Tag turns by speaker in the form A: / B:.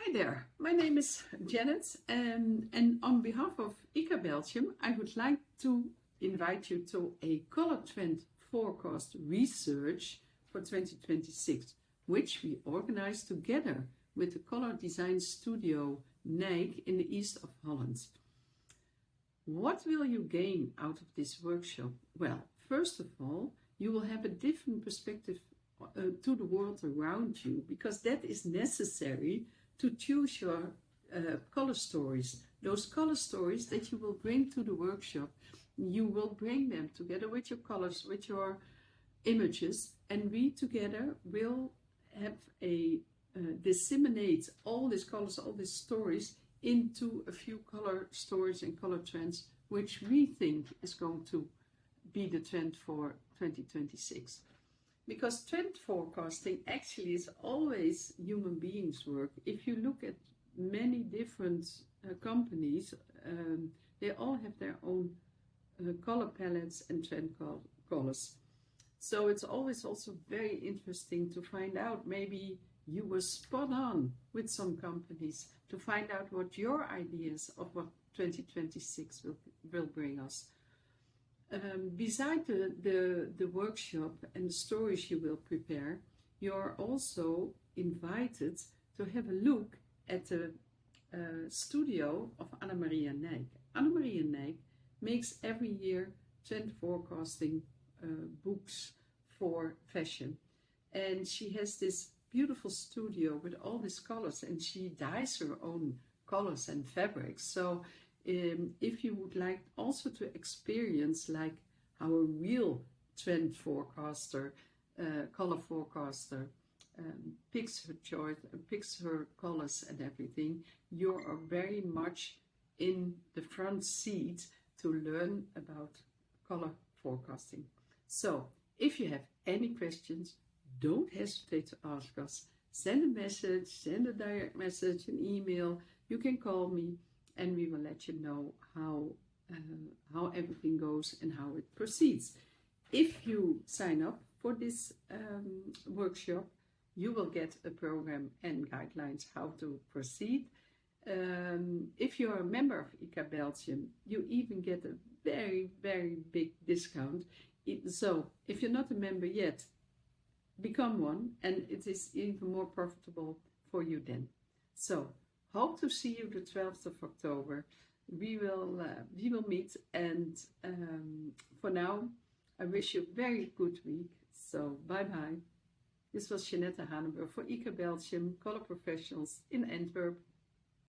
A: Hi there, my name is Jeannette and on behalf of ICA-Belgium I would like to invite you to a color trend forecast research for 2026, which we organized together with the color design studio Nyk in the east of Holland. What will you gain out of this workshop? Well, first of all, you will have a different perspective to the world around you, because that is necessary to choose your color stories. Those color stories that you will bring to the workshop, you will bring them together with your colors, with your images, and we together will have a disseminate all these colors, all these stories into a few color stories and color trends, which we think is going to be the trend for 2026. Because trend forecasting actually is always human beings' work. If you look at many different companies, they all have their own color palettes and trend colors. So it's always also very interesting to find out, maybe you were spot on with some companies, to find out what your ideas of what 2026 will bring us. Beside the workshop and the stories you will prepare, you are also invited to have a look at the studio of Anna Maria Nyk. Anna Maria Nyk makes every year trend forecasting books for fashion, and she has this beautiful studio with all these colors, and she dyes her own colors and fabrics. So if you would like also to experience like how a real trend forecaster, color forecaster picks her choice, picks her colors and everything, you are very much in the front seat to learn about color forecasting. So if you have any questions, don't hesitate to ask us. Send a message, send a direct message, an email. You can call me, and we will let you know how everything goes and how it proceeds. If you sign up for this workshop, you will get a program and guidelines how to proceed. If you're a member of ICA-Belgium, you even get a very, very big discount. So if you're not a member yet, become one, and it is even more profitable for you then. So hope to see you the 12th of October. We will meet, and for now, I wish you a very good week. So bye-bye. This was Jeannette Hanenburg for ICA-Belgium Color Professionals in Antwerp.